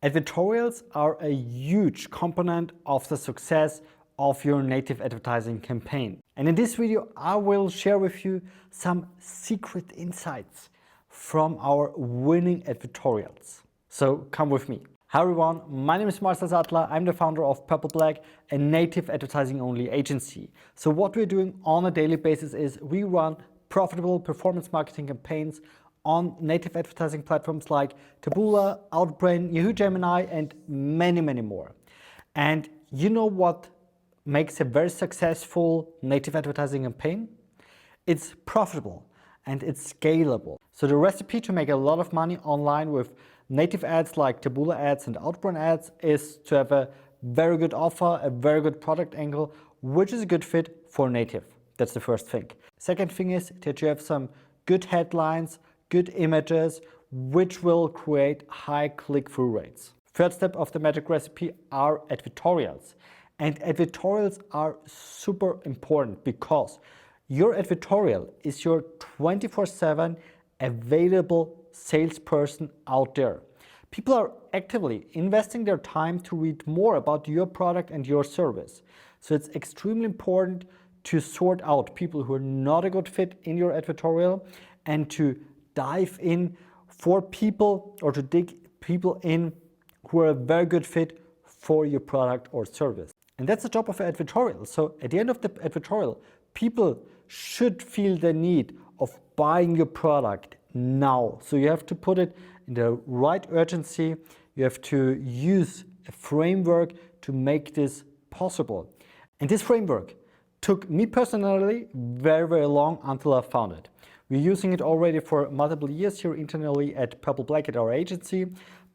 Advertorials are a huge component of the success of your native advertising campaign. And in this video, I will share with you some secret insights from our winning advertorials. So come with me. Hi everyone, my name is Marcel Sattler. I'm the founder of Purple Black, a native advertising only agency. So what we're doing on a daily basis is we run profitable performance marketing campaigns on native advertising platforms like Taboola, Outbrain, Yahoo Gemini, and many, many more. And you know what makes a very successful native advertising campaign? It's profitable and it's scalable. So the recipe to make a lot of money online with native ads like Taboola ads and Outbrain ads is to have a very good offer, a very good product angle, which is a good fit for native. That's the first thing. Second thing is that you have some good headlines, good images, which will create high click-through rates. Third step of the magic recipe are advertorials. And advertorials are super important because your advertorial is your 24/7 available salesperson out there. People are actively investing their time to read more about your product and your service. So it's extremely important to sort out people who are not a good fit in your advertorial and to dive in for people or to dig people in who are a very good fit for your product or service. And that's the job of an advertorial. So at the end of the advertorial, people should feel the need of buying your product now. So you have to put it in the right urgency. You have to use a framework to make this possible. And this framework took me personally very, very long until I found it. We're using it already for multiple years here internally at Purple Black at our agency,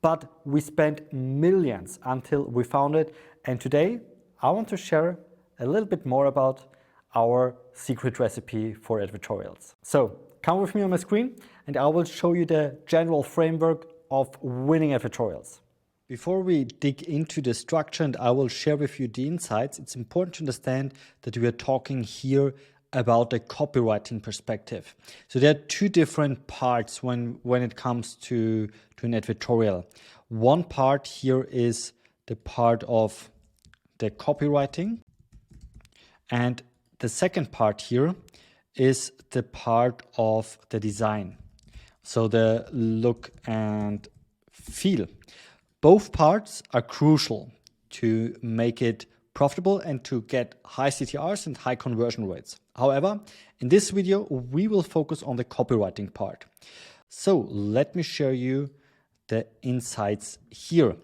but we spent millions until we found it. And today I want to share a little bit more about our secret recipe for advertorials. So come with me on my screen and I will show you the general framework of winning advertorials. Before we dig into the structure and I will share with you the insights, it's important to understand that we are talking here about the copywriting perspective. So there are two different parts when it comes to an advertorial. One part here is the part of the copywriting, and the second part here is the part of the design. So the look and feel. Both parts are crucial to make it profitable and to get high CTRs and high conversion rates. However, in this video, we will focus on the copywriting part. So let me share you the insights here.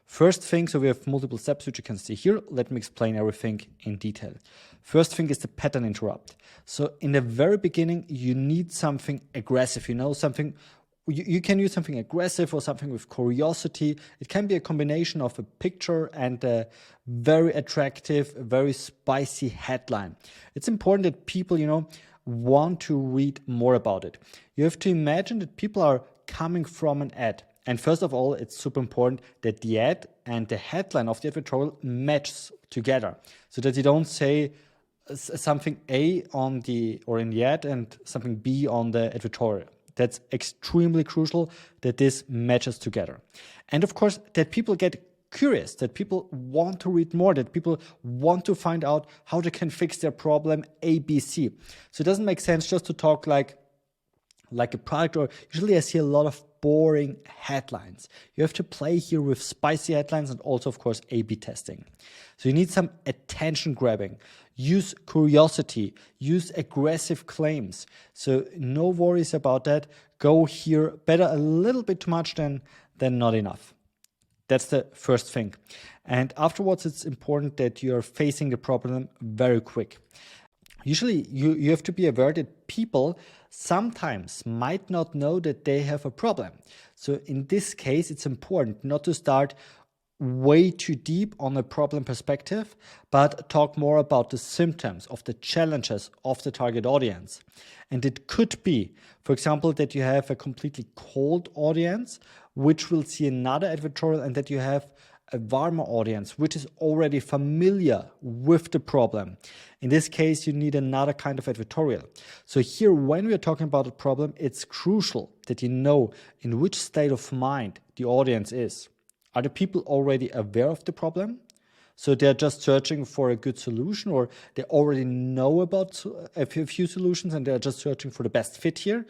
First thing, so we have multiple steps which you can see here. Let me explain everything in detail. First thing is the pattern interrupt. So in the very beginning, you need something aggressive, something. You can use something aggressive or something with curiosity. It can be a combination of a picture and a very attractive, very spicy headline. It's important that people, want to read more about it. You have to imagine that people are coming from an ad. And first of all, it's super important that the ad and the headline of the advertorial matches together so that you don't say something A in the ad and something B on the advertorial. That's extremely crucial that this matches together. And of course, that people get curious, that people want to read more, that people want to find out how they can fix their problem A, B, C. So it doesn't make sense just to talk like a product, or usually I see a lot of boring headlines. You have to play here with spicy headlines and also, of course, A/B testing. So you need some attention grabbing. Use curiosity, use aggressive claims. So no worries about that. Go here, better a little bit too much than not enough. That's the first thing. And afterwards, it's important that you're facing the problem very quick. Usually, you have to be aware that people sometimes might not know that they have a problem. So in this case, it's important not to start way too deep on a problem perspective, but talk more about the symptoms, of the challenges of the target audience. And it could be, for example, that you have a completely cold audience, which will see another advertorial, and that you have a warmer audience, which is already familiar with the problem. In this case, you need another kind of advertorial. So here, when we're talking about a problem, it's crucial that you know in which state of mind the audience is. Are the people already aware of the problem? So they're just searching for a good solution, or they already know about a few solutions and they're just searching for the best fit here?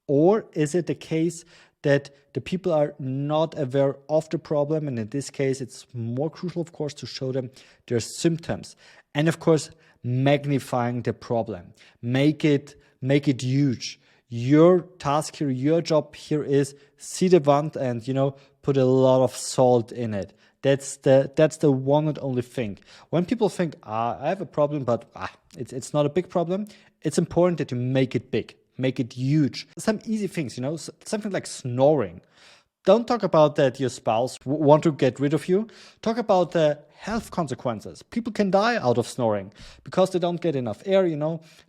Or is it the case that the people are not aware of the problem, and in this case it's more crucial, of course, to show them their symptoms, and of course magnifying the problem, make it huge. Your task here, your job here is see the want and put a lot of salt in it. That's the one and only thing. When people think, I have a problem, but it's not a big problem, it's important that you make it big, make it huge. Some easy things, something like snoring. Don't talk about that your spouse want to get rid of you. Talk about the health consequences. People can die out of snoring because they don't get enough air,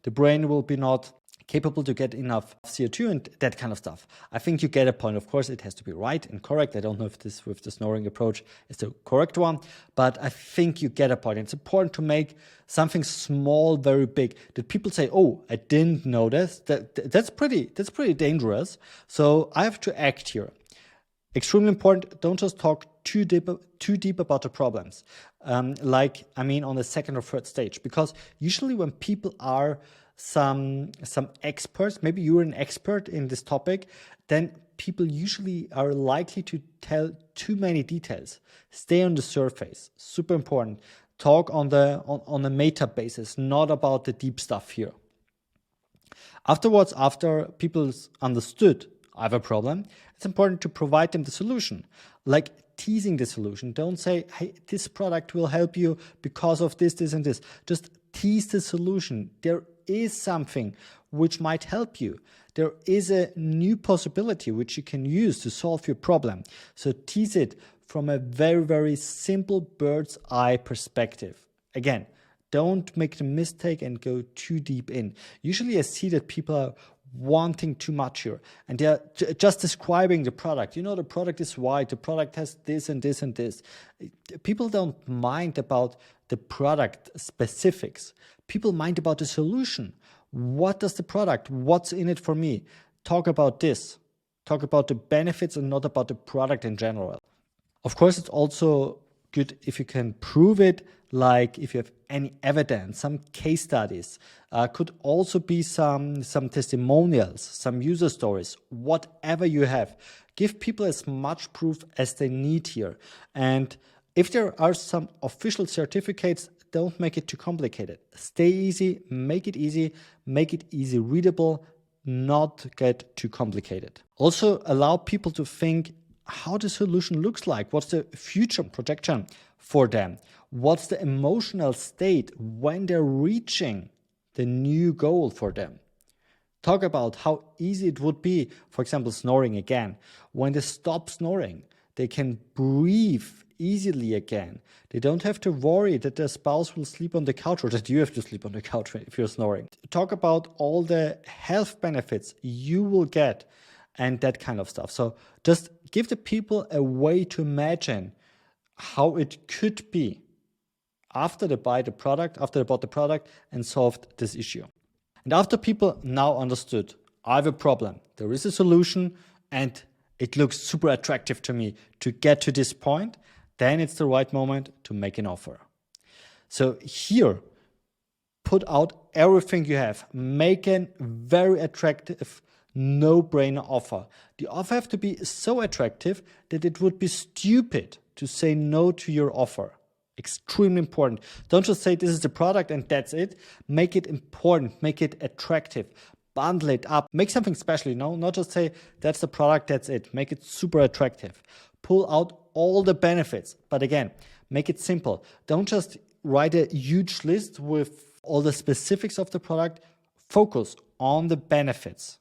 the brain will be not capable to get enough CO2 and that kind of stuff. I think you get a point. Of course, it has to be right and correct. I don't know if this with the snoring approach is the correct one, but I think you get a point. It's important to make something small very big, that people say, oh, I didn't know this. That's pretty dangerous. So I have to act here. Extremely important. Don't just talk too deep about the problems. On the second or third stage, because usually when people are some experts, maybe you're an expert in this topic, then people usually are likely to tell too many details. Stay on the surface, super important. Talk on a meta basis, not about the deep stuff here. Afterwards, after people understood I have a problem, it's important to provide them the solution, like teasing the solution. Don't say, hey, this product will help you because of this, this, and this. Just tease the solution. There is something which might help you. There is a new possibility which you can use to solve your problem. So tease it from a very, very simple bird's eye perspective. Again, don't make the mistake and go too deep in. Usually I see that people are wanting too much here and they're just describing the product. The product is white, the product has this and this and this. People don't mind about the product specifics. People mind about the solution. What does the product, what's in it for me? Talk about this. Talk about the benefits and not about the product in general. Of course, it's also good if you can prove it, like if you have any evidence, some case studies, could also be some testimonials, some user stories, whatever you have. Give people as much proof as they need here. And if there are some official certificates, don't make it too complicated. Stay easy, make it easy readable, not get too complicated. Also allow people to think how the solution looks like. What's the future projection for them? What's the emotional state when they're reaching the new goal for them? Talk about how easy it would be, for example, snoring again. When they stop snoring, they can breathe easily again. They don't have to worry that their spouse will sleep on the couch or that you have to sleep on the couch if you're snoring. Talk about all the health benefits you will get and that kind of stuff. So just give the people a way to imagine how it could be after they buy the product, after they bought the product and solved this issue. And after people now understood, I have a problem, there is a solution, and it looks super attractive to me to get to this point, then it's the right moment to make an offer. So here, put out everything you have. Make a very attractive, no-brainer offer. The offer has to be so attractive that it would be stupid to say no to your offer. Extremely important. Don't just say this is the product and that's it. Make it important, make it attractive, bundle it up, make something special, not just say that's the product, that's it. Make it super attractive. Pull out all the benefits, but again, make it simple. Don't just write a huge list with all the specifics of the product. Focus on the benefits.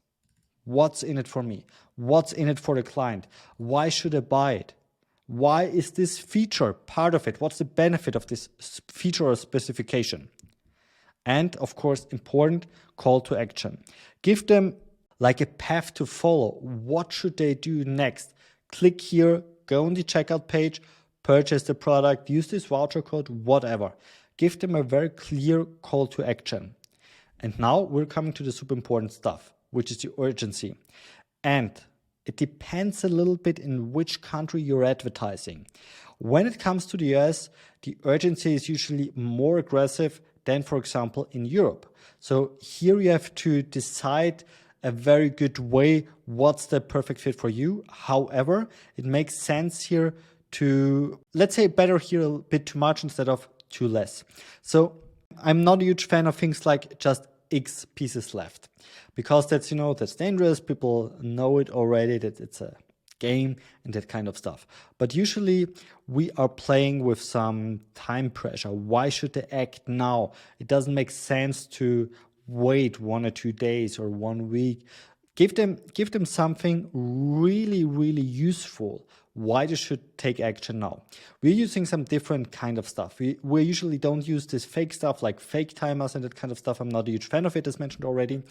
What's in it for me? What's in it for the client? Why should I buy it? Why is this feature part of it? What's the benefit of this feature or specification? And of course, important, call to action. Give them like a path to follow. What should they do next? Click here, go on the checkout page, purchase the product, use this voucher code, whatever. Give them a very clear call to action. And now we're coming to the super important stuff, which is the urgency. And it depends a little bit in which country you're advertising. When it comes to the US, the urgency is usually more aggressive than, for example, in Europe. So here you have to decide a very good way what's the perfect fit for you. However, it makes sense here to, let's say, better here a bit too much instead of too less. So I'm not a huge fan of things like just X pieces left, because that's, that's dangerous. People know it already, that it's a game and that kind of stuff. But usually we are playing with some time pressure. Why should they act now? It doesn't make sense to wait 1 or 2 days or 1 week. Give them something really, really useful. Why they should take action now. We're using some different kind of stuff. We usually don't use this fake stuff like fake timers and that kind of stuff. I'm not a huge fan of it, as mentioned already.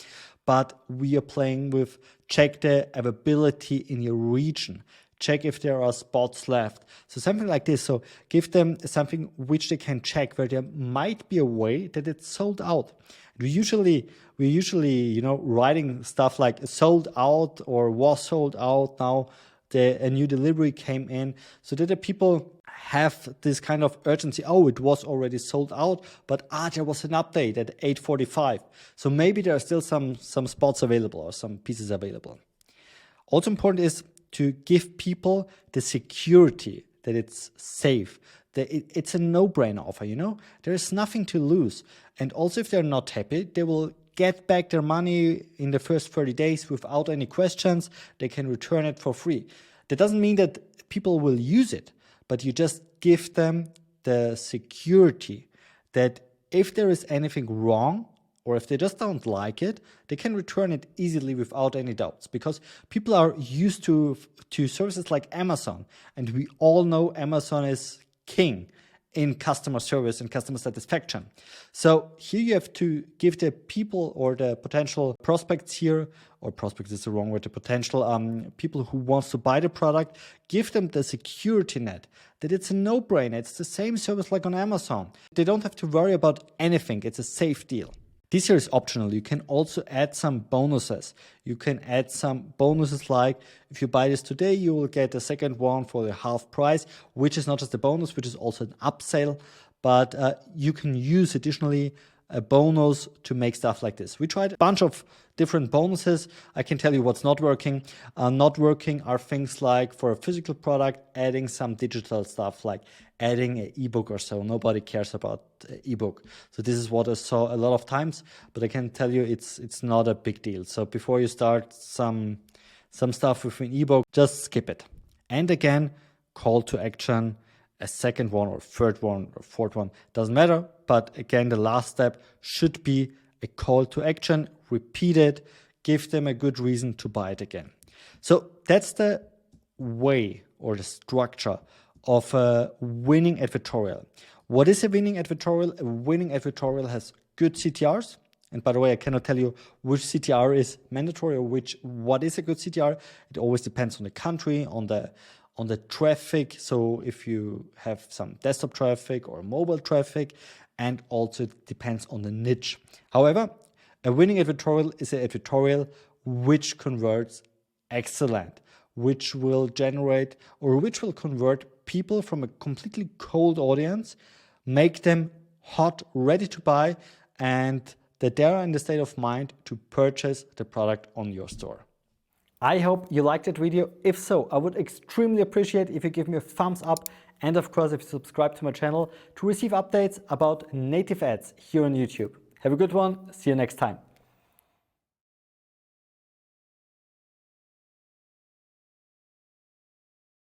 But we are playing with check the availability in your region. Check if there are spots left. So something like this. So give them something which they can check where there might be a way that it's sold out. We're usually, writing stuff like sold out or was sold out now. A new delivery came in, so that the people have this kind of urgency. Oh, it was already sold out, but there was an update at 8:45. So maybe there are still some spots available or some pieces available. Also important is to give people the security that it's safe. It's a no-brainer offer, There is nothing to lose. And also if they're not happy, they will get back their money in the first 30 days without any questions. They can return it for free. That doesn't mean that people will use it, but you just give them the security that if there is anything wrong or if they just don't like it, they can return it easily without any doubts, because people are used to services like Amazon, and we all know Amazon is king in customer service and customer satisfaction. So here you have to give the people or the potential prospects here, or prospects is the wrong word, the potential people who wants to buy the product, give them the security net that it's a no-brainer. It's the same service like on Amazon. They don't have to worry about anything. It's a safe deal. This here is optional. You can also add some bonuses. You can add some bonuses like if you buy this today, you will get a second one for the half price, which is not just a bonus, which is also an upsell, but you can use additionally a bonus to make stuff like this. We tried a bunch of different bonuses. I can tell you what's not working. Not working are things like for a physical product, adding some digital stuff like adding an ebook or so. Nobody cares about ebook. So this is what I saw a lot of times, but I can tell you it's not a big deal. So before you start some stuff with an ebook, just skip it. And again, call to action, a second one or third one or fourth one, doesn't matter. But again, the last step should be a call to action, repeat it, give them a good reason to buy it again. So that's the way or the structure of a winning advertorial. What is a winning advertorial? A winning advertorial has good CTRs. And by the way, I cannot tell you which CTR is mandatory or what is a good CTR. It always depends on the country, on the traffic. So if you have some desktop traffic or mobile traffic, and also it depends on the niche. However, a winning advertorial is an advertorial which converts excellent, which will generate or which will convert people from a completely cold audience, make them hot, ready to buy, and that they are in the state of mind to purchase the product on your store. I hope you liked that video. If so, I would extremely appreciate if you give me a thumbs up, and of course if you subscribe to my channel to receive updates about native ads here on YouTube. Have a good one. See you next time.